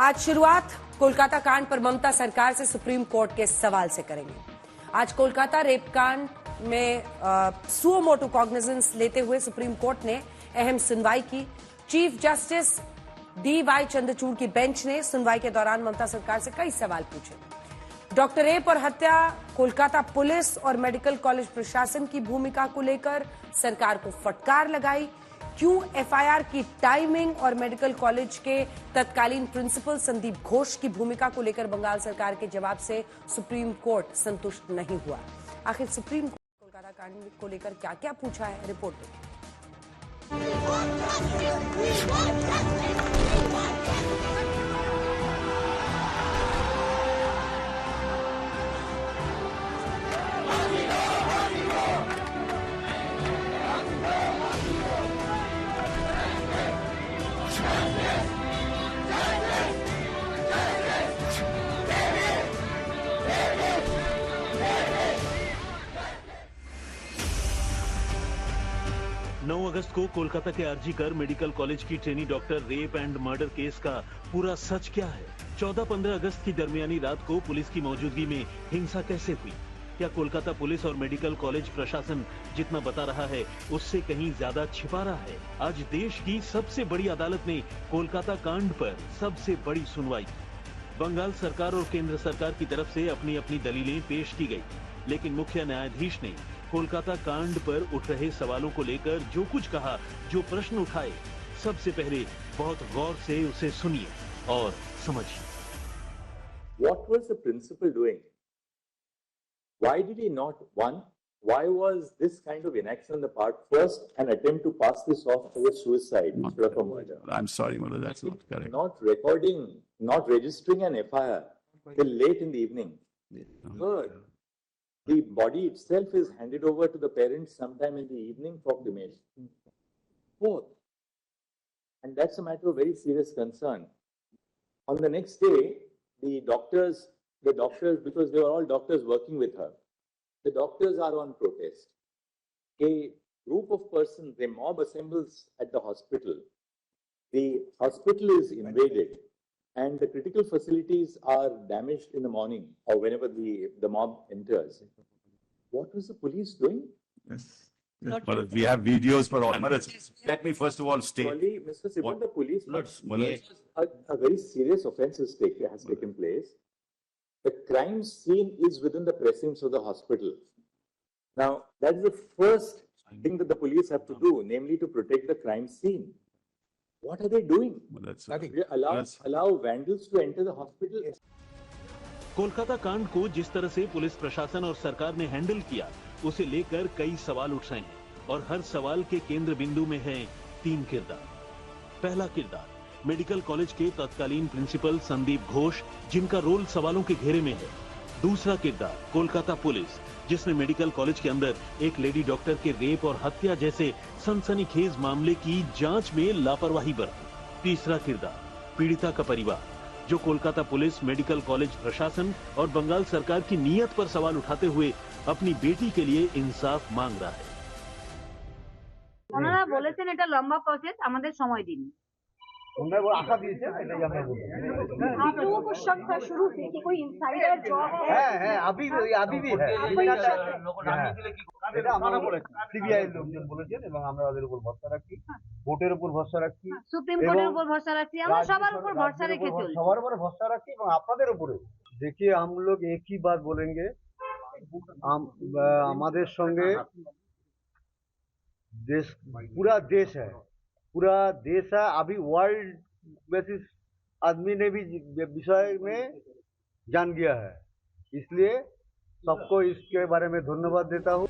आज शुरुआत कोलकाता कांड पर ममता सरकार से सुप्रीम कोर्ट के सवाल से करेंगे। आज कोलकाता रेप कांड में सुओ मोटो कॉग्निजेंस लेते हुए सुप्रीम कोर्ट ने अहम सुनवाई की। Chief justice D.Y.. चंद्रचूड़ की बेंच ने सुनवाई के दौरान ममता सरकार से कई सवाल पूछे। डॉक्टर रेप और हत्या, कोलकाता पुलिस और मेडिकल कॉलेज प्रशासन की भूमिका को लेकर सरकार को फटकार लगाई। क्यों एफआईआर की टाइमिंग और मेडिकल कॉलेज के तत्कालीन प्रिंसिपल संदीप घोष की भूमिका को लेकर बंगाल सरकार के जवाब से सुप्रीम कोर्ट संतुष्ट नहीं हुआ। आखिर सुप्रीम कोर्ट कोलकाता कांड को लेकर क्या क्या पूछा है, रिपोर्ट देखिए। 9 अगस्त को कोलकाता के आरजीकर मेडिकल कॉलेज की trainee doctor rape and murder case का पूरा सच क्या है? 14-15 अगस्त की दरमियानी रात को पुलिस की मौजूदगी में हिंसा कैसे हुई? क्या कोलकाता पुलिस और मेडिकल कॉलेज प्रशासन जितना बता रहा है उससे कहीं ज्यादा छिपा रहा है? आज देश की सबसे बड़ी अदालत ने कोलकाता कांड पर सबसे बड़ी सुनवाई की। बंगाल सरकार और केंद्र सरकार की तरफ से अपनी अपनी दलीलें पेश की गई, लेकिन मुख्य न्यायाधीश ने कोलकाता कांड पर उठ रहे सवालों को लेकर जो कुछ कहा, जो प्रश्न उठाए, सबसे पहले बहुत गौर से उसे सुनिए और समझिए। What was the principal doing? Why did he not? One, why was this kind of inaction on the part? First, an attempt to pass this off as a suicide instead of a murder. I'm sorry, Mother, that's not correct. Not recording, not registering an FIR till late in the evening. Third, the body itself is handed over to the parents sometime in the evening for cremation. Fourth, and that's a matter of very serious concern. On the next day, the doctors, because they were all doctors working with her, the doctors are on protest. A group of persons, a mob assembles at the hospital. The hospital is invaded and the critical facilities are damaged in the morning or whenever the mob enters. What was the police doing? Yes. But we have videos for all. Let me first of all state. Sorry, Mr. Sibal, the police, a very serious offense has taken place. The crime scene is within the precincts of the hospital. Now, that is the first thing that the police have to do, namely to protect the crime scene. What are they doing? Allow vandals to enter the hospital. Kolkata कांड को जिस तरह से police प्रशासन और सरकार ने handle किया, उसे लेकर कई सवाल उठ रहे हैं और हर सवाल के केंद्र बिंदु में है 3 किरदार। पहला किरदार मेडिकल कॉलेज के तत्कालीन प्रिंसिपल संदीप घोष, जिनका रोल सवालों के घेरे में है। दूसरा किरदार कोलकाता पुलिस, जिसने मेडिकल कॉलेज के अंदर एक लेडी डॉक्टर के रेप और हत्या जैसे सनसनीखेज मामले की जांच में लापरवाही बरती। तीसरा किरदार पीड़िता का परिवार, जो कोलकाता पुलिस, मेडिकल कॉलेज प्रशासन और बंगाल सरकार की नीयत पर सवाल उठाते हुए अपनी बेटी के लिए इंसाफ मांग रहा है। ওনারা বলেছেন এটা লম্বা প্রসেস, আমাদের সময় দিন। उन्होंने वो आशा दी थी, ये हमने बोला। आप लोगों को शक था शुरू से कि कोई इनसाइडर जॉब है, अभी भी है। এটা আমরা বলেছি, সিবিআই লোকজন বলেছেন এবং আমরা ওদের উপর ভরসা রাখি, কোর্টের উপর ভরসা রাখি, সুপ্রিম কোর্টের উপর ভরসা রাখছি, আমরা সবার উপর ভরসা রেখে চলছি। সবার উপর ভরসা রাখি এবং আপনাদের উপরে। देखिए, हम लोग एक ही बात बोलेंगे, हमारे संगे देश, पूरा देश है, अभी वर्ल्ड बेसिस आदमी ने भी विषय में जान गया है, इसलिए सबको इसके बारे में धन्यवाद देता हूँ।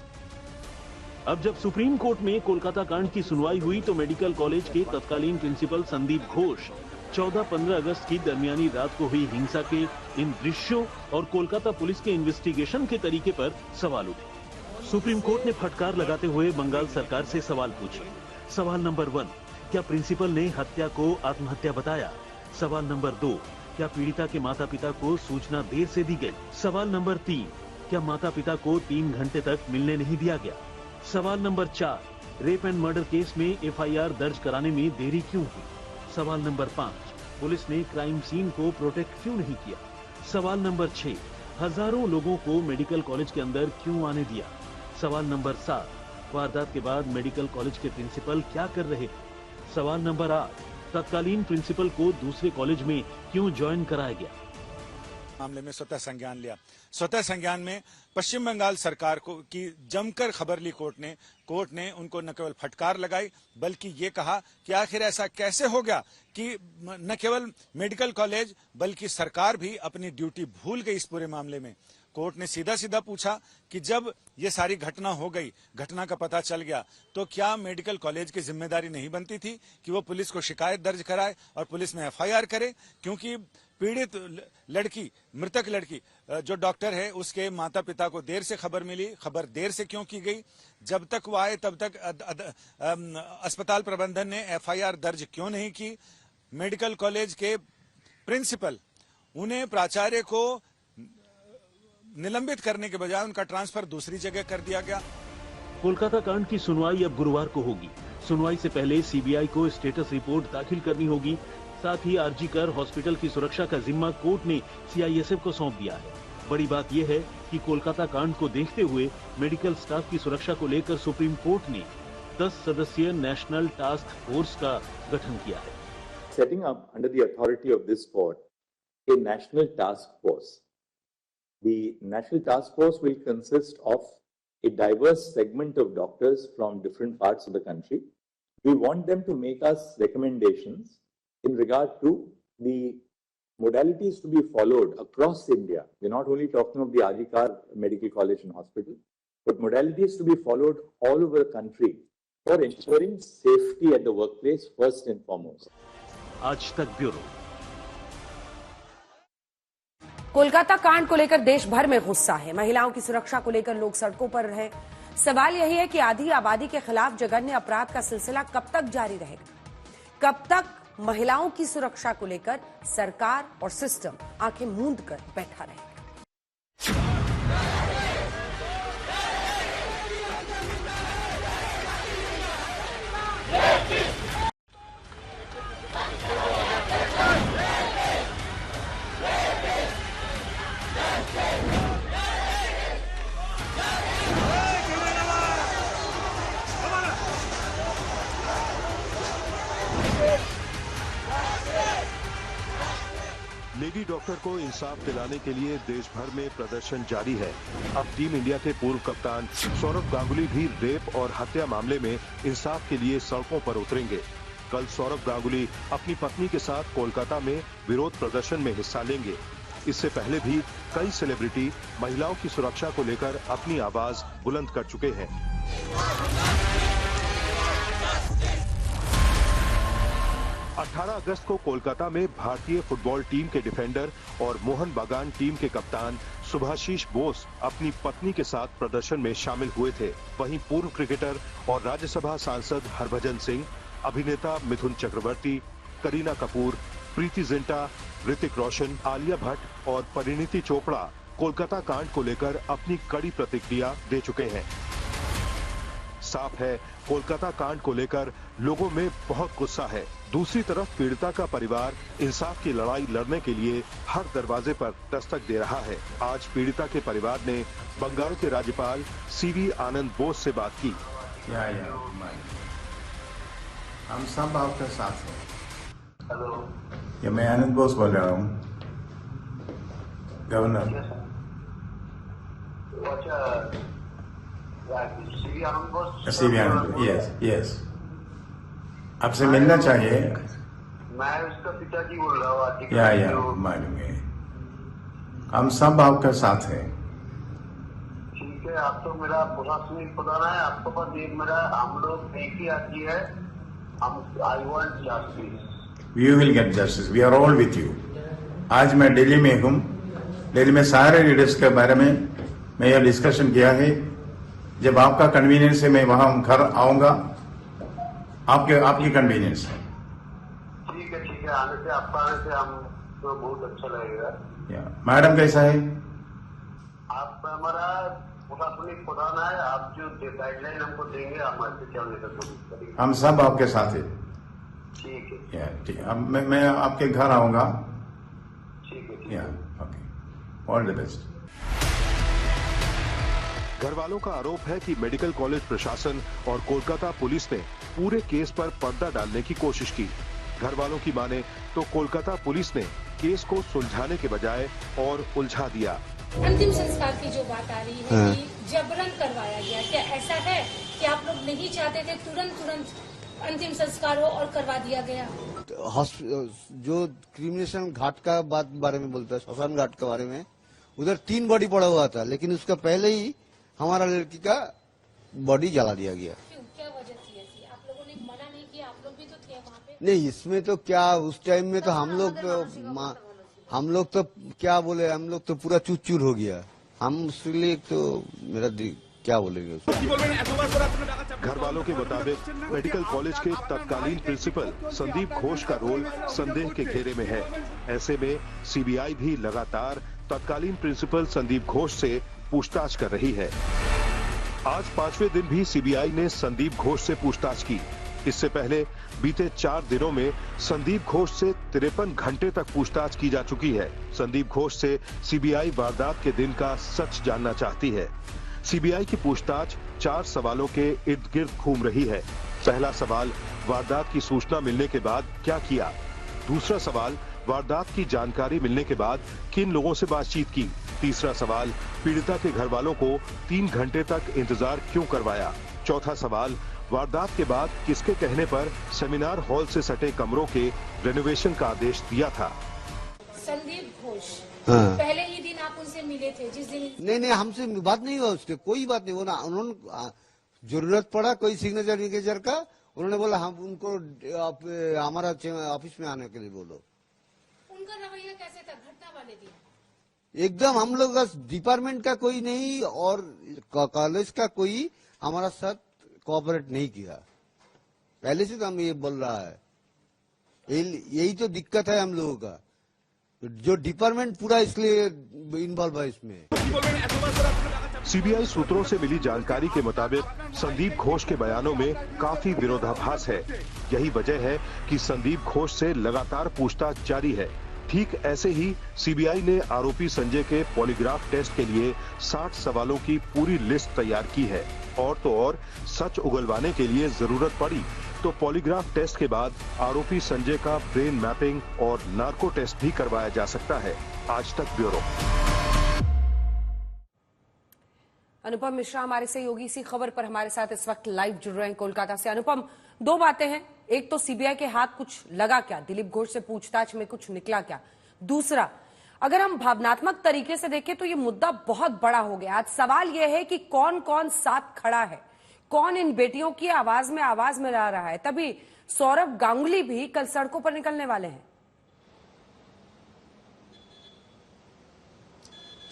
अब जब सुप्रीम कोर्ट में कोलकाता कांड की सुनवाई हुई तो मेडिकल कॉलेज के तत्कालीन प्रिंसिपल संदीप घोष 14-15 अगस्त की दरमियानी रात को हुई हिंसा के इन दृश्यों और कोलकाता पुलिस के इन्वेस्टिगेशन के तरीके पर सवाल उठे। सुप्रीम कोर्ट ने फटकार लगाते हुए बंगाल सरकार से सवाल पूछे। सवाल नंबर 1, क्या प्रिंसिपल ने हत्या को आत्महत्या बताया? सवाल नंबर 2, क्या पीड़िता के माता पिता को सूचना देर से दी गई? सवाल नंबर 3, क्या माता पिता को 3 घंटे तक मिलने नहीं दिया गया? सवाल number 4, rape and murder case में एफआईआर दर्ज कराने में देरी क्यों हुई? सवाल नंबर 5, पुलिस ने क्राइम सीन को प्रोटेक्ट क्यों नहीं किया? सवाल नंबर 6, हजारों लोगों को मेडिकल कॉलेज के अंदर क्यों आने दिया? सवाल नंबर 7, वारदात के बाद मेडिकल कॉलेज के प्रिंसिपल क्या कर रहे थे? सवाल नंबर 8, तत्कालीन प्रिंसिपल को दूसरे कॉलेज में क्यों ज्वाइन कराया गया? मामले में स्वतः संज्ञान लिया। स्वतः संज्ञान में पश्चिम बंगाल सरकार को की जमकर खबर ली कोर्ट ने उनको न केवल फटकार लगाई बल्कि ये कहा कि आखिर ऐसा कैसे हो गया कि न केवल मेडिकल कॉलेज बल्कि सरकार भी अपनी ड्यूटी भूल गई इस पूरे मामले में। कोर्ट ने सीधा पूछा कि जब ये सारी घटना हो गई, घटना का पता चल गया, तो क्या मेडिकल कॉलेज की जिम्मेदारी नहीं बनती थी कि वो पुलिस को शिकायत दर्ज कराए और पुलिस में एफआईआर करे? क्योंकि पीड़ित लड़की, मृतक लड़की जो डॉक्टर है, उसके माता पिता को देर से खबर मिली। खबर देर से क्यों की गई? जब तक वो आए तब तक अस्पताल प्रबंधन ने एफआईआर दर्ज क्यों नहीं की? मेडिकल कॉलेज के प्रिंसिपल, उन्हें प्राचार्य को निलंबित करने के बजाय उनका ट्रांसफर दूसरी जगह कर दिया गया। कोलकाता कांड की सुनवाई अब गुरुवार को होगी। सुनवाई से पहले सीबीआई को स्टेटस रिपोर्ट दाखिल करनी होगी। साथ ही आरजी कर हॉस्पिटल की सुरक्षा का जिम्मा कोर्ट ने सीआईएसएफ को सौंप दिया है। बड़ी बात यह है कि कोलकाता कांड को देखते हुए मेडिकल स्टाफ की सुरक्षा को लेकर सुप्रीम कोर्ट ने 10 सदस्यीय नेशनल टास्क फोर्स का गठन किया है। Setting up under the authority of this court a national task force. The national task force will consist of a diverse segment of doctors from different parts of the country. We want them to make us recommendations in regard to the modalities to be followed across India. We're not only talking of the RG Kar Medical College and Hospital, but modalities to be followed all over the country for ensuring safety at the workplace first and foremost. आज तक bureau. Kolkata कांड को लेकर देश भर में गुस्सा है। महिलाओं की सुरक्षा को लेकर लोग सड़कों पर हैं। सवाल यही है कि आधी आबादी के खिलाफ जघन्य अपराध का सिलसिला कब तक जारी रहेगा? कब तक महिलाओं की सुरक्षा को लेकर सरकार और सिस्टम आंखें मूंद कर बैठा रहेगा? लेडी डॉक्टर को इंसाफ दिलाने के लिए देश भर में प्रदर्शन जारी है। अब टीम इंडिया के पूर्व कप्तान सौरव गांगुली भी रेप और हत्या मामले में इंसाफ के लिए सड़कों पर उतरेंगे। कल सौरव गांगुली अपनी पत्नी के साथ कोलकाता में विरोध प्रदर्शन में हिस्सा लेंगे। इससे पहले भी कई सेलिब्रिटी महिलाओं की सुरक्षा को लेकर अपनी आवाज बुलंद कर चुके हैं। 18 अगस्त को कोलकाता में भारतीय फुटबॉल टीम के डिफेंडर और मोहन बागान टीम के कप्तान सुभाशीष बोस अपनी पत्नी के साथ प्रदर्शन में शामिल हुए थे। वहीं पूर्व क्रिकेटर और राज्यसभा सांसद हरभजन सिंह, अभिनेता मिथुन चक्रवर्ती, करीना कपूर, प्रीति जिंटा, ऋतिक रोशन, आलिया भट्ट और परिणीति चोपड़ा कोलकाता कांड को लेकर अपनी कड़ी प्रतिक्रिया दे चुके हैं। साफ है, कोलकाता कांड को लेकर लोगों में बहुत गुस्सा है। दूसरी तरफ पीड़िता का परिवार इंसाफ की लड़ाई लड़ने के लिए हर दरवाजे पर दस्तक दे रहा है। आज पीड़िता के परिवार ने बंगाल के राज्यपाल सीवी आनंद बोस से बात की। हम सब आपके साथ हैं। हेलो, ये मैं आनंद बोस बोल रहा हूँ, गवर्नर। सीवी आनंद, यस, आपसे मिलना चाहिए। मैं उसका पिताजी बोल रहा हूँ। या मालूम है, हम सब आपके साथ हैं। ठीक है, आप तो मेरा प्रशासनिक प्रधान है, आपके पास एक मेरा, हम लोग एक ही आदमी है। I want justice. We will get justice, we are all with you. आज मैं दिल्ली में हूँ। दिल्ली में सारे लीडर्स के बारे में मैं यह डिस्कशन किया है। जब आपका कन्वीनियंस है मैं वहां घर आऊंगा, आपकी कन्वीनियंस है। ठीक है, आने से आपका आने से हम तो बहुत अच्छा लगेगा। मैडम कैसा है? आप हमारा प्रशासनिक प्रधान है, आप जो गाइडलाइन हमको देंगे हम ऐसे चलने का कोशिश करेंगे। हम सब आपके साथ हैं। ठीक है। ठीक है, अब मैं आपके घर आऊंगा। ठीक है। Okay, all the best. घर वालों का आरोप है कि मेडिकल कॉलेज प्रशासन और कोलकाता पुलिस ने पूरे केस पर पर्दा डालने की कोशिश की। घर वालों की माने तो कोलकाता पुलिस ने केस को सुलझाने के बजाय और उलझा दिया। अंतिम संस्कार की जो बात आ रही है कि जबरन करवाया गया, क्या ऐसा है कि आप लोग नहीं चाहते थे तुरंत अंतिम संस्कार हो और करवा दिया गया? जो क्रिमिनेशन घाट का बारे में बोलता है, श्मशान घाट के बारे में, उधर 3 बॉडी पड़ा हुआ था, लेकिन उसका पहले ही हमारा लड़की का बॉडी जला दिया गया। क्यों, क्या वजह थी ऐसी? आप लोगों ने मना नहीं किया? आप लोग भी तो थे वहाँ पे। नहीं, इसमें तो क्या, उस टाइम में तो हम लोग तो क्या बोले, हम लोग तो पूरा चूर हो गया। हम उसके लिए तो मेरा क्या बोलेंगे उसको। घर वालों के मुताबिक मेडिकल कॉलेज के तत्कालीन प्रिंसिपल संदीप घोष का रोल संदेह के घेरे में है। ऐसे में सीबीआई भी लगातार तत्कालीन प्रिंसिपल संदीप घोष से पूछताछ कर रही है। आज 5वें दिन भी सीबीआई ने संदीप घोष से पूछताछ की। इससे पहले बीते 4 दिनों में संदीप घोष से 53 घंटे तक पूछताछ की जा चुकी है। संदीप घोष से सीबीआई वारदात के दिन का सच जानना चाहती है। सीबीआई की पूछताछ 4 सवालों के इर्द गिर्द घूम रही है। पहला सवाल, वारदात की सूचना मिलने के बाद क्या किया? दूसरा सवाल, वारदात की जानकारी मिलने के बाद किन लोगों से बातचीत की? तीसरा सवाल, पीड़िता के घर वालों को 3 घंटे तक इंतजार क्यों करवाया? चौथा सवाल, वारदात के बाद किसके कहने पर सेमिनार हॉल से सटे कमरों के रेनोवेशन का आदेश दिया था? संदीप घोष पहले ही दिन आप उनसे मिले थे? जिस दिन नहीं, हमसे बात नहीं हुआ उसके, कोई बात नहीं। वो ना, उन्होंने जरूरत पड़ा कोई सिग्नेचर विग्नेचर का, उन्होंने बोला हम उनको हमारा ऑफिस में आने के लिए बोलो। उनका रवैया कैसे था घटना वाले दिन? एकदम, हम लोग का डिपार्टमेंट का कोई नहीं और कॉलेज का कोई हमारा साथ कोऑपरेट नहीं किया। पहले से तो हम ये बोल रहा है, यही तो दिक्कत है हम लोगों का, जो डिपार्टमेंट पूरा इसलिए इन्वॉल्व है इसमें। सीबीआई सूत्रों से मिली जानकारी के मुताबिक संदीप घोष के बयानों में काफी विरोधाभास है। यही वजह है कि संदीप घोष से लगातार पूछताछ जारी है। ठीक ऐसे ही सीबीआई ने आरोपी संजय के पॉलीग्राफ टेस्ट के लिए 60 सवालों की पूरी लिस्ट तैयार की है। और तो और, सच उगलवाने के लिए जरूरत पड़ी तो पॉलीग्राफ टेस्ट के बाद आरोपी संजय का ब्रेन मैपिंग और नार्को टेस्ट भी करवाया जा सकता है। आज तक ब्यूरो। अनुपम मिश्रा हमारे सहयोगी इसी खबर पर हमारे साथ इस वक्त लाइव जुड़ रहे हैं कोलकाता से। अनुपम, 2 बातें हैं, एक तो सीबीआई के हाथ कुछ लगा क्या? दिलीप घोष से पूछताछ में कुछ निकला क्या? दूसरा, अगर हम भावनात्मक तरीके से देखें तो ये मुद्दा बहुत बड़ा हो गया। आज सवाल यह है कि कौन कौन साथ खड़ा है, कौन इन बेटियों की आवाज में आवाज मिला रहा है। तभी सौरभ गांगुली भी कल सड़कों पर निकलने वाले हैं।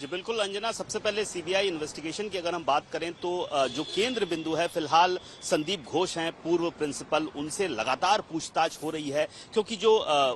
जी बिल्कुल अंजना, सबसे पहले सीबीआई इन्वेस्टिगेशन की अगर हम बात करें तो जो केंद्र बिंदु है फिलहाल संदीप घोष हैं, पूर्व प्रिंसिपल, उनसे लगातार पूछताछ हो रही है क्योंकि जो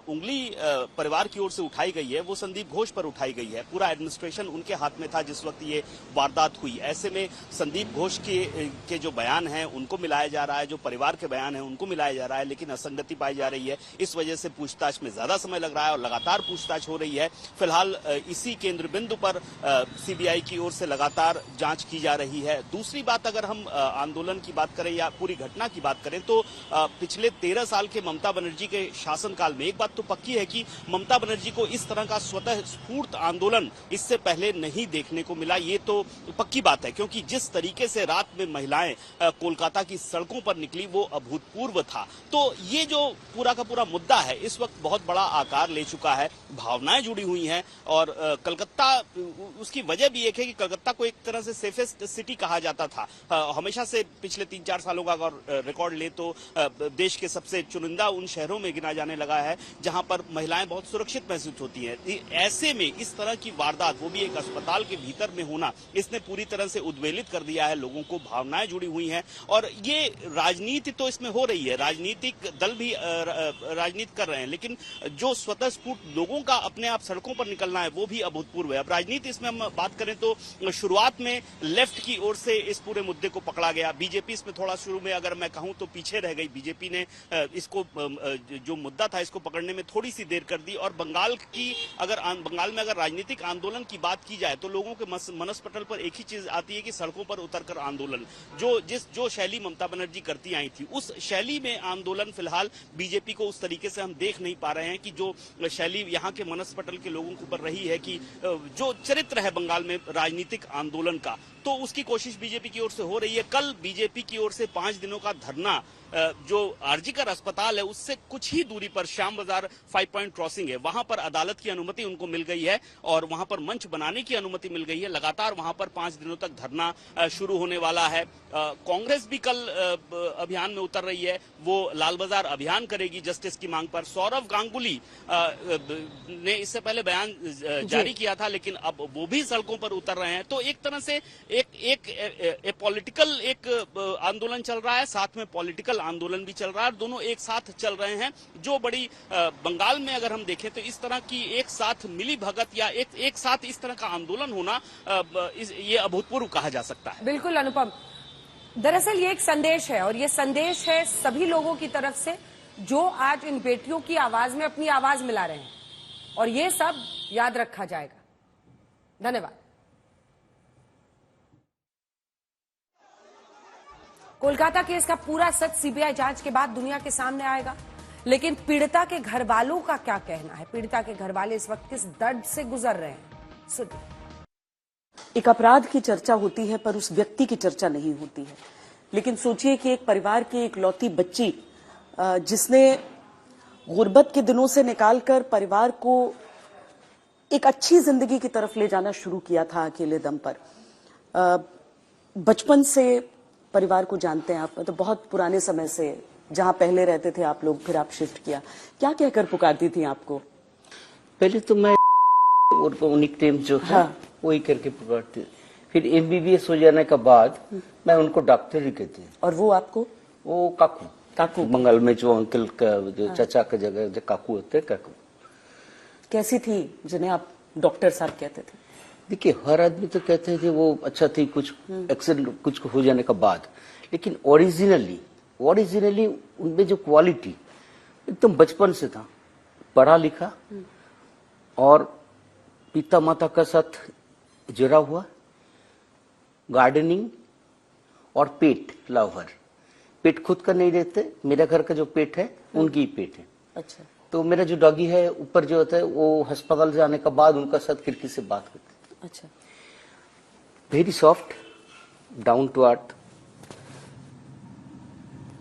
उंगली परिवार की ओर से उठाई गई है वो संदीप घोष पर उठाई गई है। पूरा एडमिनिस्ट्रेशन उनके हाथ में था जिस वक्त ये वारदात हुई। ऐसे में संदीप घोष के जो बयान हैं उनको मिलाया जा रहा है, जो परिवार के बयान हैं उनको मिलाया जा रहा है, लेकिन असंगति पाई जा रही है। इस वजह से पूछताछ में ज्यादा समय लग रहा है और लगातार पूछताछ हो रही है। फिलहाल इसी केंद्र बिंदु पर सीबीआई की ओर से लगातार जांच की जा रही है। दूसरी बात, अगर हम आंदोलन की बात करें या पूरी घटना की बात करें तो पिछले 13 साल के ममता बनर्जी के शासनकाल में एक बात तो पक्की है कि ममता बनर्जी को इस तरह का स्वतः स्फूर्त आंदोलन इससे पहले नहीं देखने को मिला। ये तो पक्की बात है क्योंकि जिस तरीके से रात में महिलाएं कोलकाता की सड़कों पर निकली वो अभूतपूर्व था। तो ये जो पूरा का पूरा मुद्दा है इस वक्त बहुत बड़ा आकार ले चुका है, भावनाएं जुड़ी हुई हैं और कलकत्ता, उसकी वजह भी एक है कि कलकत्ता को एक तरह से सेफेस्ट सिटी कहा जाता था। हमेशा से पिछले 3-4 सालों का अगर रिकॉर्ड ले तो देश के सबसे चुनिंदा उन शहरों में गिना जाने लगा है जहां पर महिलाएं बहुत सुरक्षित महसूस होती हैं। ऐसे में इस तरह की वारदात, वो भी एक अस्पताल के भीतर में होना, इसने पूरी तरह से उद्वेलित कर दिया है लोगों को। भावनाएं जुड़ी हुई हैं और ये राजनीति तो इसमें हो रही है, राजनीतिक दल भी राजनीति कर रहे हैं, लेकिन जो स्वतः स्फूर्त लोगों का अपने आप सड़कों पर निकलना है वो भी अभूतपूर्व है। अब राजनीति राजनीति इसमें हम बात करें तो शुरुआत में लेफ्ट की ओर से इस पूरे मुद्दे को पकड़ा गया। बीजेपी इसमें थोड़ा शुरू में अगर मैं कहूं तो पीछे रह गई। बीजेपी ने इसको जो मुद्दा था इसको पकड़ने में थोड़ी सी देर कर दी। और बंगाल में अगर राजनीतिक आंदोलन की बात की जाए तो लोगों के मनस्पटल पर एक ही चीज आती है कि सड़कों पर उतरकर आंदोलन, जो शैली ममता बनर्जी करती आई थी उस शैली में आंदोलन फिलहाल बीजेपी को उस तरीके से हम देख नहीं पा रहे हैं कि जो शैली यहाँ के मनस्पटल के लोगों के ऊपर रही है कि जो चरित्र है बंगाल में राजनीतिक आंदोलन का, तो उसकी कोशिश बीजेपी की ओर से हो रही है। कल बीजेपी की ओर से 5 दिनों का धरना जो आरजीकर अस्पताल है उससे कुछ ही दूरी पर श्याम बाजार 5 पॉइंट क्रॉसिंग है, वहां पर अदालत की अनुमति उनको मिल गई है और वहां पर मंच बनाने की अनुमति मिल गई है। लगातार वहां पर 5 दिनों तक धरना शुरू होने वाला है। कांग्रेस भी कल अभियान में उतर रही है, वो लाल बाजार अभियान करेगी जस्टिस की मांग पर। सौरव गांगुली ने इससे पहले बयान जारी किया था, लेकिन अब वो भी सड़कों पर उतर रहे हैं। तो एक तरह से एक पॉलिटिकल आंदोलन चल रहा है, साथ में पॉलिटिकल आंदोलन भी चल रहा है, दोनों एक साथ चल रहे हैं। जो बड़ी बंगाल में अगर हम देखें तो इस तरह की एक साथ मिली भगत या एक साथ इस तरह का आंदोलन होना ये अभूतपूर्व कहा जा सकता है। बिल्कुल अनुपम, दरअसल ये एक संदेश है और ये संदेश है सभी लोगों की तरफ से जो आज इन बेटियों की आवाज में अपनी आवाज मिला रहे हैं और ये सब याद रखा जाएगा। धन्यवाद। कोलकाता केस का पूरा सच सीबीआई जांच के बाद दुनिया के सामने आएगा, लेकिन पीड़िता के घर वालों का क्या कहना है? पीड़िता के घर वाले इस वक्त किस दर्द से गुजर रहे हैं, सुनिए। एक अपराध की चर्चा होती है पर उस व्यक्ति की चर्चा नहीं होती है। लेकिन सोचिए कि एक परिवार की एक लौती बच्ची जिसने गुर्बत के दिनों से निकालकर परिवार को एक अच्छी जिंदगी की तरफ ले जाना शुरू किया था अकेले दम पर, बचपन से परिवार को जानते हैं आप, तो बहुत पुराने समय से जहां पहले रहते थे आप लोग, फिर आप शिफ्ट किया, क्या कहकर पुकारती थी आपको? पहले तो मैं निकनेम जो है वही करके पुकारती, फिर एमबीबीएस हो जाने के बाद मैं उनको डॉक्टर ही कहती हूँ। और वो आपको? वो काकू। काकू बंगाल में जो अंकल का जो चाचा का जगह जो काकू होते हैं, काकू। कैसी थी जिन्हें आप डॉक्टर साहब कहते थे? देखिए हर आदमी तो कहते थे वो अच्छा थी कुछ एक्सीडेंट कुछ हो जाने के बाद, लेकिन ओरिजिनली उनमें जो क्वालिटी एकदम बचपन से था, पढ़ा लिखा और पिता माता का साथ जुड़ा हुआ, गार्डनिंग और पेट लवर। पेट खुद का नहीं रहते, मेरा घर का जो पेट है उनकी ही पेट है। अच्छा। तो मेरा जो डॉगी है ऊपर जो होता है वो अस्पताल जाने के बाद उनका साथ खिड़की से बात करते। अच्छा। Very soft, down to earth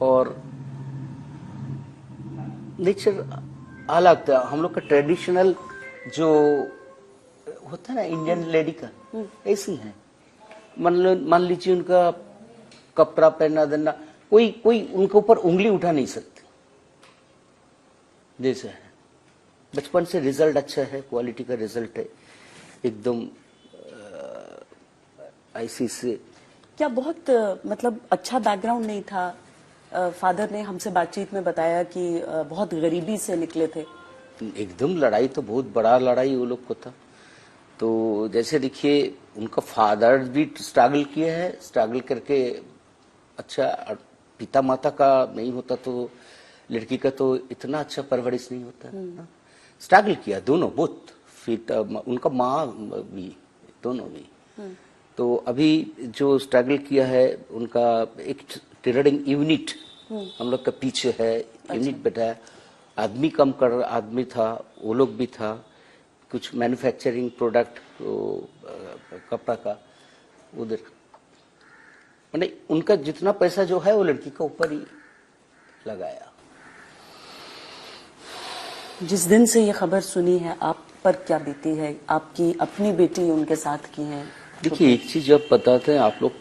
और नेचर अलग था। हम लोग का ट्रेडिशनल जो होता है ना इंडियन लेडी का, ऐसी है। मान लीजिए उनका कपड़ा पहनना देना, कोई उनके ऊपर उंगली उठा नहीं सकती, जैसे है। बचपन से रिजल्ट अच्छा है, क्वालिटी का रिजल्ट है एकदम ऐसी से। क्या बहुत मतलब अच्छा बैकग्राउंड नहीं था? फादर ने हमसे बातचीत में बताया कि बहुत गरीबी से निकले थे। एकदम लड़ाई तो बहुत बड़ा लड़ाई वो लोग को था। तो जैसे देखिए उनका फादर भी स्ट्रगल किया है, स्ट्रगल करके अच्छा, पिता माता का नहीं होता तो लड़की का तो इतना अच्छा परवरिश नहीं होता। स्ट्रगल किया दोनों, बोथ, फिर उनका माँ भी, दोनों भी। तो अभी जो स्ट्रगल किया है उनका एक ट्रेडिंग यूनिट हम लोग का पीछे है। यूनिट बैठा आदमी कम कर आदमी था, वो लोग भी था, कुछ मैन्युफैक्चरिंग प्रोडक्ट तो कपड़ा का उधर, मैंने उनका जितना पैसा जो है वो लड़की का ऊपर ही लगाया। जिस दिन से ये खबर सुनी है आप पर क्या बीती है? आपकी अपनी बेटी उनके साथ की है। देखिए एक चीज जब बताते हैं आप लोग,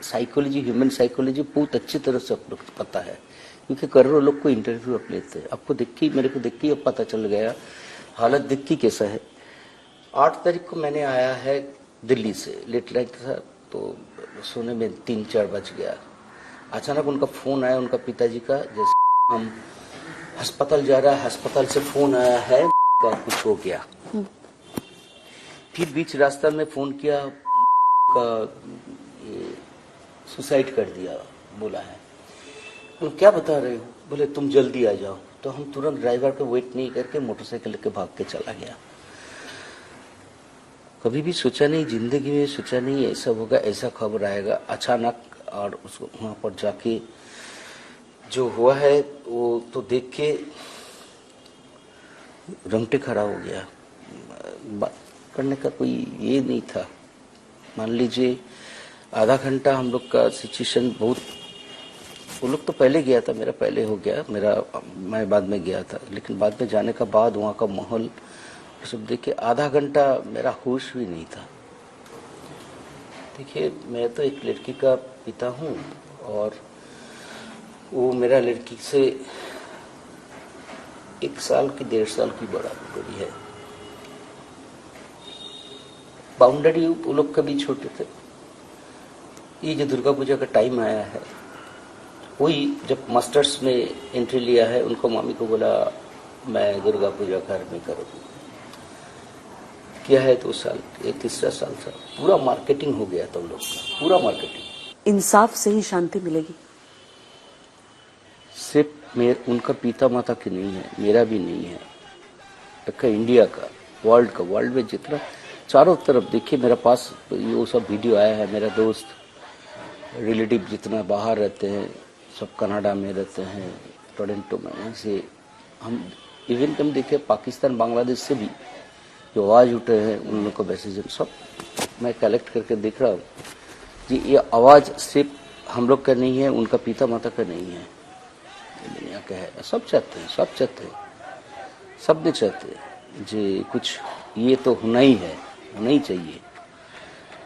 साइकोलॉजी, ह्यूमन साइकोलॉजी बहुत अच्छी तरह से आप लोग पता है, क्योंकि करोड़ों लोग को इंटरव्यू आप लेते हैं। आपको देख के, मेरे को देख के अब पता चल गया हालत देख के कैसा है। 8 तारीख को मैंने आया है दिल्ली से, लेट नाइट था तो सोने में 3-4 बज गया। अचानक उनका फोन आया, उनका पिताजी का, जैसे हम अस्पताल जा रहा है, अस्पताल से फोन आया है कुछ हो गया। फिर बीच रास्ता में फोन किया का सुसाइड कर दिया बोला है। तो क्या बता रहे हो? बोले तुम जल्दी आ जाओ। तो हम तुरंत ड्राइवर को वेट नहीं करके मोटरसाइकिल लेके भाग के चला गया। कभी भी सोचा नहीं, जिंदगी में सोचा नहीं ऐसा होगा, ऐसा खबर आएगा अचानक। और उसको वहां पर जाके जो हुआ है वो तो देख के रंगटे खड़ा हो गया। बात करने का कोई ये नहीं था। मान लीजिए आधा घंटा हम लोग का सिचुएशन बहुत, वो लोग तो पहले गया था, मेरा पहले हो गया, मैं बाद में गया था। लेकिन बाद में जाने का बाद वहाँ का माहौल सब देख के आधा घंटा मेरा होश भी नहीं था। देखिए मैं तो एक लड़की का पिता हूँ और वो मेरा लड़की से 1 साल की 1.5 साल की बड़ी है। बाउंड्री वो लोग कभी छोटे थे। ये जो दुर्गा पूजा का टाइम आया है, वही जब मास्टर्स में एंट्री लिया है, उनको मामी को बोला मैं दुर्गा पूजा घर में करूँगी। किया है 2 साल, ये 3रा साल था। पूरा मार्केटिंग हो गया था उन लोग का, पूरा मार्केटिंग। इंसाफ से ही शांति मिलेगी। सिर्फ उनका पिता माता की नहीं है, मेरा भी नहीं है, का इंडिया का, वर्ल्ड में जितना चारों तरफ देखिए मेरे पास वो सब वीडियो आया है। मेरा दोस्त रिलेटिव जितना बाहर रहते हैं, सब कनाडा में रहते हैं, टोरंटो में, वहीं से हम इवन हम देखे पाकिस्तान बांग्लादेश से भी जो आवाज उठे हैं उन लोगों को मैसेज सब मैं कलेक्ट करके देख रहा हूँ जी। ये आवाज सिर्फ हम लोग का नहीं है, उनका पिता माता का नहीं है, दुनिया का है। सब चाहते हैं, सब ने चाहते हैं जी कुछ ये तो होना ही है, होना ही चाहिए।